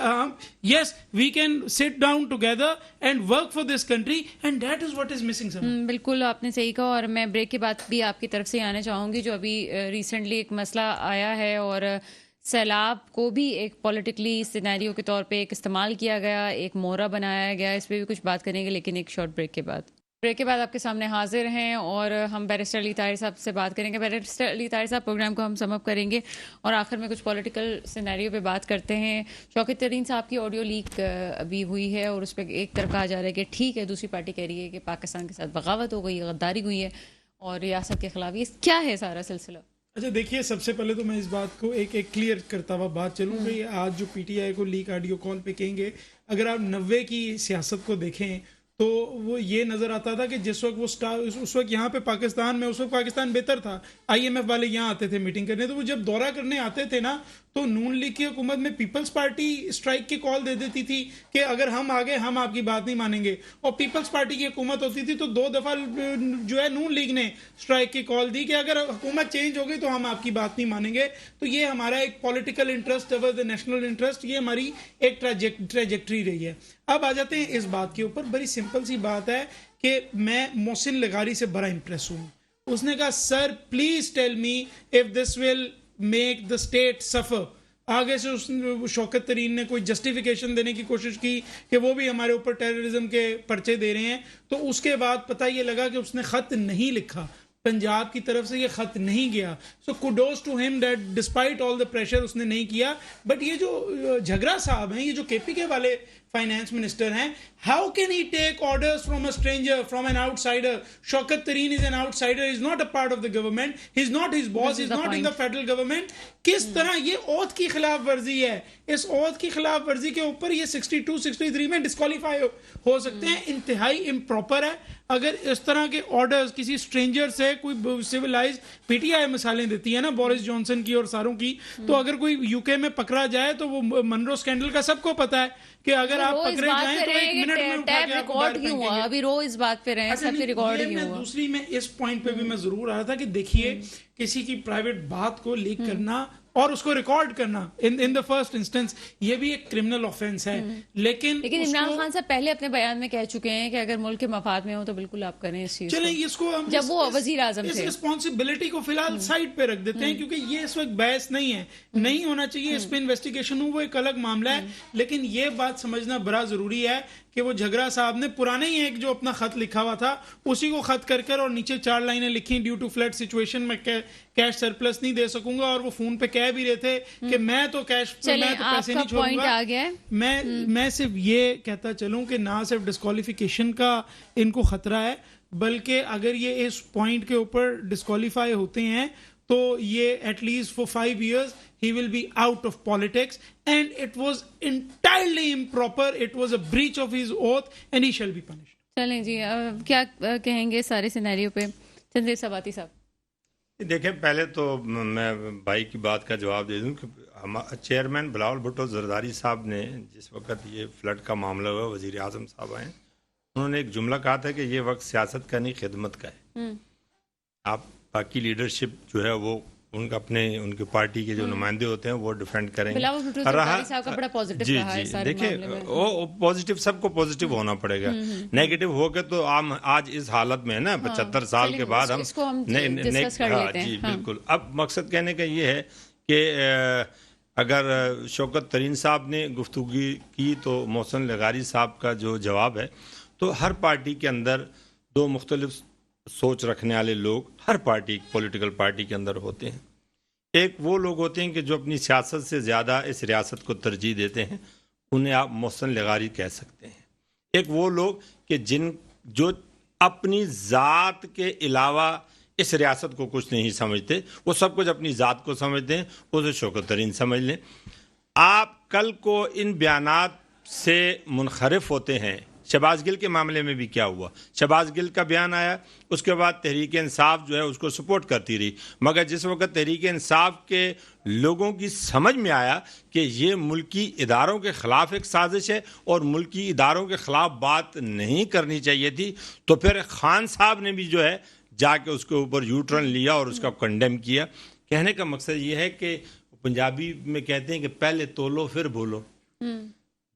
yes we can sit down together and work for this country, and that is what is missing. بالکل آپ نے صحیح کہا. اور میں بریک کے بعد بھی آپ کی طرف سے آنا چاہوں گی، جو ابھی ریسنٹلی ایک مسئلہ آیا ہے اور سیلاب کو بھی ایک پولیٹیکلی سینیریو کے طور پہ ایک استعمال کیا گیا، ایک مورا بنایا گیا، اس پہ بھی کچھ بات کریں گے لیکن ایک شارٹ بریک کے بعد. بریک کے بعد آپ کے سامنے حاضر ہیں اور ہم بیرسٹر علی طاہر صاحب سے بات کریں گے. بیرسٹر علی طاہر صاحب پروگرام کو ہم سم اپ کریں گے اور آخر میں کچھ پولیٹیکل سینیریو پہ بات کرتے ہیں. شوکت ترین صاحب کی آڈیو لیک ابھی ہوئی ہے اور اس پہ ایک طرف کہا جا رہا ہے کہ ٹھیک ہے, دوسری پارٹی کہہ رہی ہے کہ پاکستان کے ساتھ بغاوت ہو گئی, غداری ہوئی ہے اور ریاست کے خلاف. یہ کیا ہے سارا سلسلہ؟ اچھا دیکھیے, سب سے پہلے تو میں اس بات کو ایک کلیئر کرتا ہوا بات چلوں کہ آج جو پی ٹی آئی کو لیک آڈیو کال پہ کہیں گے, اگر آپ 90 کی سیاست کو دیکھیں تو وہ یہ نظر آتا تھا کہ جس وقت وہ اس وقت یہاں پہ پاکستان میں, اس وقت پاکستان بہتر تھا, آئی ایم ایف والے یہاں آتے تھے میٹنگ کرنے, تو وہ جب دورہ کرنے آتے تھے نا تو نون لیگ کی حکومت میں پیپلز پارٹی اسٹرائک کی کال دے دیتی تھی کہ اگر ہم آگے ہم آپ کی بات نہیں مانیں گے, اور پیپلز پارٹی کی حکومت ہوتی تھی تو 2 دفعہ جو ہے نون لیگ نے اسٹرائک کی کال دی کہ اگر حکومت چینج ہو گئی تو ہم آپ کی بات نہیں مانیں گے. تو یہ ہمارا ایک political interest over the national interest, یہ ہماری ایک ٹریجیکٹری رہی ہے. اب آ جاتے ہیں اس بات کے اوپر. بڑی سمپل سی بات ہے کہ میں محسن لغاری سے بڑا امپریس ہوں. اس نے کہا sir please tell me if this will make the state سفر. آگے سے شوکت ترین نے کوئی جسٹیفیکیشن دینے کی کوشش کی کہ وہ بھی ہمارے اوپر ٹیررزم کے پرچے دے رہے ہیں, تو اس کے بعد پتہ یہ لگا کہ اس نے خط نہیں لکھا, پنجاب کی طرف سے یہ خط نہیں گیا. So kudos to him that despite all the pressure اس نے نہیں کیا. بٹ یہ جو جھگرا صاحب ہیں, یہ جو کے پی کے والے فائنانس منسٹر ہیں, how can he take orders from a stranger, from an outsider? Shaukat Tarin is an outsider, is not a part of the government, he is not his boss, is not in the federal government. کس طرح یہ oath کی خلاف ورزی ہے؟ اس oath کی خلاف ورزی کے اوپر یہ 62 63 میں ڈسکوالیفائی ہو سکتے ہیں. انتہائی امپراپر ہے. اگر اس طرح کے آرڈرز کسی اسٹرینجر سے, کوئی سویلائز پی ٹی آئی مثالیں دیتی ہے نا بورس جانسن کی اور ساروں کی, تو اگر کوئی یو کے میں پکڑا جائے تو وہ منرو اسکینڈل کا سب کو پتا ہے کہ اگر آپ پکڑے جائیں تو 1 منٹ میں اٹھا کے آپ کو باہر پھینکیں گے. ابھی رو اس بات پہ رہے ہیں, سب سے ریکارڈ کیوں ہوا. دوسری میں اس پوائنٹ پہ بھی میں ضرور آ رہا تھا کہ دیکھیے کسی کی پرائیویٹ بات کو لیک کرنا اور اس کو ریکارڈ کرنا ان دا فرسٹ انسٹنس, یہ بھی ایک کرمنل آفینس ہے. لیکن عمران خان صاحب پہلے اپنے بیان میں کہہ چکے ہیں کہ اگر ملک کے مفاد میں ہو تو بالکل آپ کریں اس چیز. چلیں اس کو ہم جب وہ وزیر اعظم تھے, اس رسپانسبلٹی کو فی الحال سائڈ پہ رکھ دیتے ہیں کیونکہ یہ اس وقت بحث نہیں ہے, نہیں ہونا چاہیے. اس پہ انویسٹیگیشن ہو وہ ایک الگ معاملہ ہے. لیکن یہ بات سمجھنا بڑا ضروری ہے کہ وہ جھگرا صاحب نے پرانے ہی ایک جو اپنا خط لکھا ہوا تھا اسی کو خط کر اور نیچے 4 لائنیں لکھی, ڈیو ٹو فلڈ سچویشن میں کیش سرپلس نہیں دے سکوں گا, اور وہ فون پہ کہہ بھی رہے تھے کہ میں تو پیسے نہیں چھوڑوں گا. میں صرف یہ کہتا چلوں کہ نہ صرف ڈسکوالیفیکیشن کا ان کو خطرہ ہے, بلکہ اگر یہ اس پوائنٹ کے اوپر ڈسکوالیفائی ہوتے ہیں تو یہ at least four 5 years he will be out of politics, and it was entirely improper, it was a breach of his oath and he shall be punished. چلیں جی, کیا کہیں گے سارے سینیریو پہ چندر سباتی صاحب؟ دیکھیں پہلے تو میں بھائی کی بات کا جواب دے دوں کہ چیئرمین بلاول بھٹو زرداری صاحب نے جس وقت یہ فلڈ کا معاملہ ہوا, وزیر اعظم صاحب آئے, انہوں نے ایک جملہ کہا تھا کہ یہ وقت سیاست کا نہیں خدمت کا ہے. آپ باقی لیڈرشپ جو ہے وہ ان کے پارٹی کے جو نمائندے ہوتے ہیں وہ ڈیفینڈ کریں گے. جی دیکھیں وہ پازیٹیو, سب کو پازیٹیو ہونا پڑے گا. نیگیٹو ہو کے تو ہم آج اس حالت میں نا 75 سال کے بعد ہم جی بالکل. اب مقصد کہنے کا یہ ہے کہ اگر شوکت ترین صاحب نے گفتگو کی تو محسن لغاری صاحب کا جو جواب ہے, تو ہر پارٹی کے اندر 2 مختلف سوچ رکھنے والے لوگ ہر پارٹی پولیٹیکل پارٹی کے اندر ہوتے ہیں. ایک وہ لوگ ہوتے ہیں کہ جو اپنی سیاست سے زیادہ اس ریاست کو ترجیح دیتے ہیں, انہیں آپ محسن لغاری کہہ سکتے ہیں. ایک وہ لوگ کہ جو اپنی ذات کے علاوہ اس ریاست کو کچھ نہیں سمجھتے, وہ سب کچھ اپنی ذات کو سمجھتے ہیں, اسے شوکت ترین سمجھ لیں. آپ کل کو ان بیانات سے منحرف ہوتے ہیں. شہباز گل کے معاملے میں بھی کیا ہوا, شہباز گل کا بیان آیا, اس کے بعد تحریک انصاف جو ہے اس کو سپورٹ کرتی رہی, مگر جس وقت تحریک انصاف کے لوگوں کی سمجھ میں آیا کہ یہ ملکی اداروں کے خلاف ایک سازش ہے اور ملکی اداروں کے خلاف بات نہیں کرنی چاہیے تھی, تو پھر خان صاحب نے بھی جو ہے جا کے اس کے اوپر یو ٹرن لیا اور اس کا کنڈیم کیا. کہنے کا مقصد یہ ہے کہ پنجابی میں کہتے ہیں کہ پہلے تولو پھر بولو.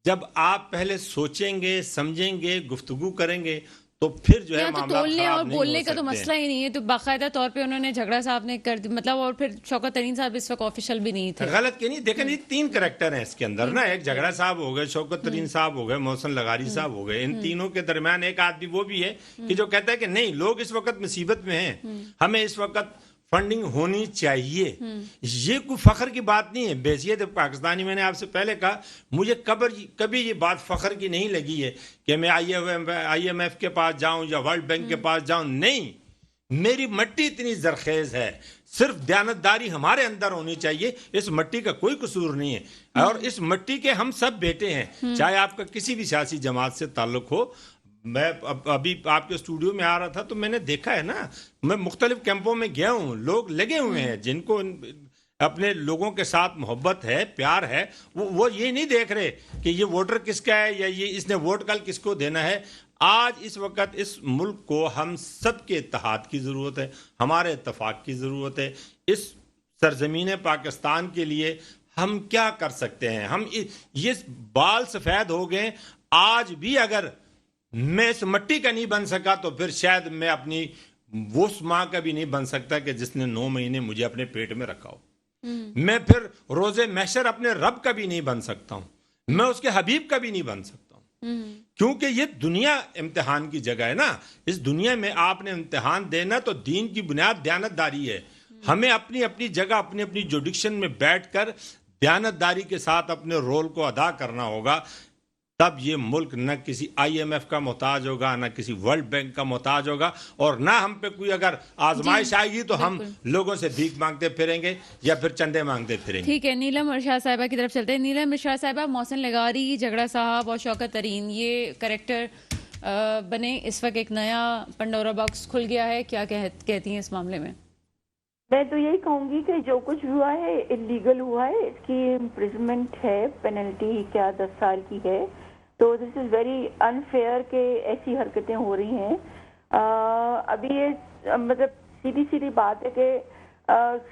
جب آپ پہلے سوچیں گے, سمجھیں گے, گفتگو کریں گے, تو پھر جو ہے یا تو معاملات تولنے خراب اور نہیں بولنے ہو کا تو سکتے مسئلہ ہی نہیں ہے. تو باقاعدہ طور پہ انہوں نے جھگڑا صاحب نے کر مطلب، اور پھر شوکت ترین صاحب اس وقت آفیشیل بھی نہیں تھے. غلط کہ نہیں دیکھیں، یہ 3 کریکٹر ہیں اس کے اندر نا. ایک جھگڑا صاحب ہو گئے، شوکت ترین صاحب ہو گئے، محسن لغاری صاحب ہو گئے. ان تینوں کے درمیان ایک آدمی وہ بھی ہے کہ جو کہتا ہے کہ نہیں، لوگ اس وقت مصیبت میں ہیں، ہمیں اس وقت فنڈنگ ہونی چاہیے. یہ کوئی فخر کی بات نہیں ہے. بحیثیت پاکستانی، میں نے آپ سے پہلے کہا، مجھے کبھی یہ بات فخر کی نہیں لگی ہے کہ میں آئی ایم ایف کے پاس جاؤں یا ورلڈ بینک کے پاس جاؤں. نہیں، میری مٹی اتنی زرخیز ہے. صرف دیانتداری ہمارے اندر ہونی چاہیے. اس مٹی کا کوئی قصور نہیں ہے، اور اس مٹی کے ہم سب بیٹے ہیں، چاہے آپ کا کسی بھی سیاسی جماعت سے تعلق ہو. میں ابھی آپ کے اسٹوڈیو میں آ رہا تھا تو میں نے دیکھا ہے نا، میں مختلف کیمپوں میں گیا ہوں، لوگ لگے ہوئے ہیں جن کو اپنے لوگوں کے ساتھ محبت ہے، پیار ہے. وہ یہ نہیں دیکھ رہے کہ یہ ووٹر کس کا ہے یا یہ اس نے ووٹ کل کس کو دینا ہے. آج اس وقت اس ملک کو ہم سب کے اتحاد کی ضرورت ہے، ہمارے اتفاق کی ضرورت ہے. اس سرزمین پاکستان کے لیے ہم کیا کر سکتے ہیں؟ ہم یہ بال سفید ہو گئے. آج بھی اگر میں اس مٹی کا نہیں بن سکا تو پھر شاید میں اپنی وہ ماں کا بھی نہیں بن سکتا کہ جس نے 9 مہینے مجھے اپنے پیٹ میں رکھا ہو. میں پھر روز محشر اپنے رب کا بھی نہیں بن سکتا ہوں، میں اس کے حبیب کا بھی نہیں بن سکتا ہوں. کیونکہ یہ دنیا امتحان کی جگہ ہے نا. اس دنیا میں آپ نے امتحان دینا تو دین کی بنیاد دیانتداری ہے. ہمیں اپنی اپنی جگہ، اپنی اپنی جوڈکشن میں بیٹھ کر دیانتداری کے ساتھ اپنے رول کو ادا کرنا ہوگا. تب یہ ملک نہ کسی آئی ایم ایف کا محتاج ہوگا، نہ کسی ورلڈ بینک کا محتاج ہوگا، اور نہ ہم پہ کوئی اگر آزمائش آئے گی تو ہم لوگوں سے بھیک مانگتے پھریں گے یا پھر چندے مانگتے پھریں گے. ٹھیک ہے، نیلم ارشاد صاحبہ کی طرف چلتے ہیں. نیلم ارشاد صاحبہ، محسن لغاری، جھگڑا صاحب اور شوکت ترین یہ کریکٹر بنے، اس وقت ایک نیا پنڈورا باکس کھل گیا ہے. کیا کہتی ہیں اس معاملے میں؟ میں تو یہی کہوں گی کہ جو کچھ ہوا ہے انلیگل ہوا ہے. اس کی امپریزمنٹ ہے، پینلٹی کیا 10 سال کی ہے. تو دس از ویری انفیئر کہ ایسی حرکتیں ہو رہی ہیں. ابھی یہ مطلب سیدھی بات ہے کہ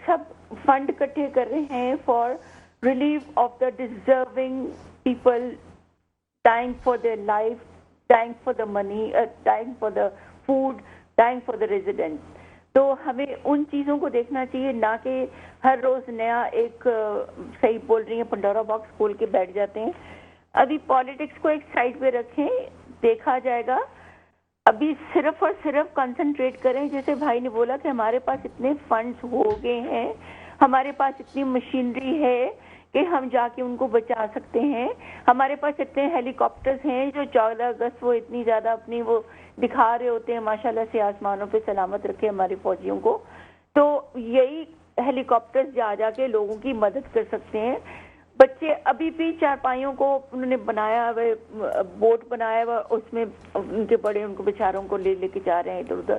سب فنڈ اکٹھے کر رہے ہیں for relief of the deserving people dying for their life, dying for the money, dying for the food, dying for the resident. تو ہمیں ان چیزوں کو دیکھنا چاہیے, نہ کہ ہر روز نیا ایک صحیح بول رہی ہیں پنڈورا باکس کھول کے بیٹھ جاتے ہیں. ابھی پالیٹکس کو ایک سائڈ پہ رکھیں, دیکھا جائے گا. ابھی صرف اور صرف کنسنٹریٹ کریں, جیسے بھائی نے بولا کہ ہمارے پاس اتنے فنڈز ہو گئے ہیں, ہمارے پاس اتنی مشینری ہے کہ ہم جا کے ان کو بچا سکتے ہیں. ہمارے پاس اتنے ہیلی کاپٹرز ہیں جو 14 اگست وہ اتنی زیادہ اپنی وہ دکھا رہے ہوتے ہیں, ماشاءاللہ سے آسمانوں پہ سلامت رکھے ہمارے فوجیوں کو. تو یہی ہیلی کاپٹرز جا کے لوگوں کی مدد کر سکتے ہیں. بچے ابھی بھی چارپائیوں کو انہوں نے بنایا ہوا, بوٹ بنایا ہوا, اس میں ان کے بڑے ان کو بیچاروں کو لے کے جا رہے ہیں ادھر ادھر.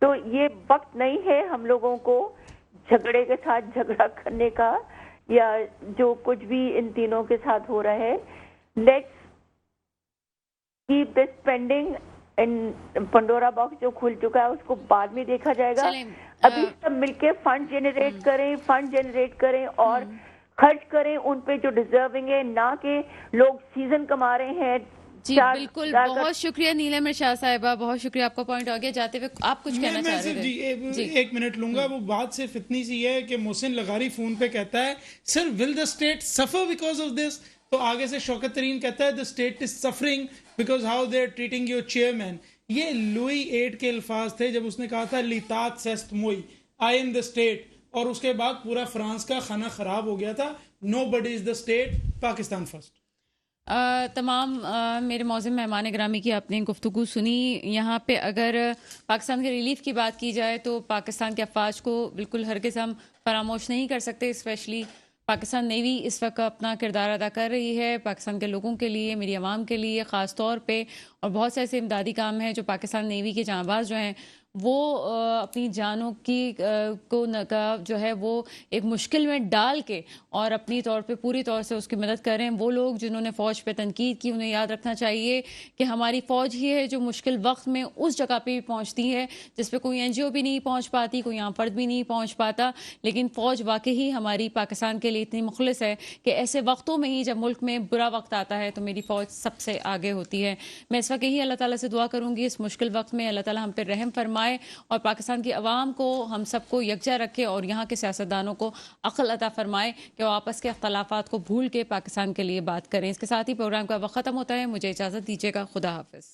تو یہ وقت نہیں ہے ہم لوگوں کو جھگڑے کے ساتھ جھگڑا کرنے کا, یا جو کچھ بھی ان تینوں کے ساتھ ہو رہا ہے. Let's keep this pending. Pandora box جو کھل چکا ہے اس کو بعد میں دیکھا جائے گا. ابھی سب مل کے فنڈ جنریٹ کریں اور خرچ کریں ان پہ جو ڈیزرونگ ہے, نہ کہ لوگ سیزن کما رہے ہیں. جی بالکل, بہت شکریہ نیلم ارشاد صاحبہ, بہت شکریہ. آپ کا پوائنٹ آگے جاتے ہوئے آپ کچھ کہنا چاہ رہے تھے. جی ایک منٹ لوں گا. وہ بات صرف اتنی سی ہے کہ محسن لغاری فون پہ کہتا ہے sir will the state suffer because of this, تو آگے سے شوکت ترین کہتا ہے the state is suffering because how they are treating your chairman. یہ لوئی 8 کے الفاظ تھے جب اس نے کہا تھا لیتات سیسٹ موئی, آئی ایم دا اسٹیٹ, اور اس کے بعد پورا فرانس کا کھانا خراب ہو گیا تھا. نو بڈی از دا اسٹیٹ, پاکستان فرسٹ. تمام میرے معزز مہمان گرامی کی آپ نے گفتگو سنی. یہاں پہ اگر پاکستان کے ریلیف کی بات کی جائے تو پاکستان کے افواج کو بالکل ہرگز ہم فراموش نہیں کر سکتے. اسپیشلی پاکستان نیوی اس وقت اپنا کردار ادا کر رہی ہے پاکستان کے لوگوں کے لیے, میری عوام کے لیے خاص طور پہ, اور بہت سے ایسے امدادی کام ہیں جو پاکستان نیوی کے جانباز جو ہیں وہ اپنی جانوں کی کا جو ہے وہ ایک مشکل میں ڈال کے اور اپنی طور پہ پوری طور سے اس کی مدد کریں. وہ لوگ جنہوں نے فوج پہ تنقید کی انہیں یاد رکھنا چاہیے کہ ہماری فوج ہی ہے جو مشکل وقت میں اس جگہ پہ بھی پہنچتی ہے جس پہ کوئی NGO بھی نہیں پہنچ پاتی, کوئی عام فرد بھی نہیں پہنچ پاتا. لیکن فوج واقعی ہماری پاکستان کے لیے اتنی مخلص ہے کہ ایسے وقتوں میں ہی جب ملک میں برا وقت آتا ہے تو میری فوج سب سے آگے ہوتی ہے. میں اس وقت یہی اللہ تعالیٰ سے دعا کروں گی اس مشکل وقت میں اللہ تعالیٰ ہم پہ رحم فرمائے اور پاکستان کی عوام کو, ہم سب کو یکجا رکھے اور یہاں کے سیاستدانوں کو عقل عطا فرمائے کہ وہ آپس کے اختلافات کو بھول کے پاکستان کے لیے بات کریں. اس کے ساتھ ہی پروگرام کا وقت ختم ہوتا ہے. مجھے اجازت دیجیے گا. خدا حافظ.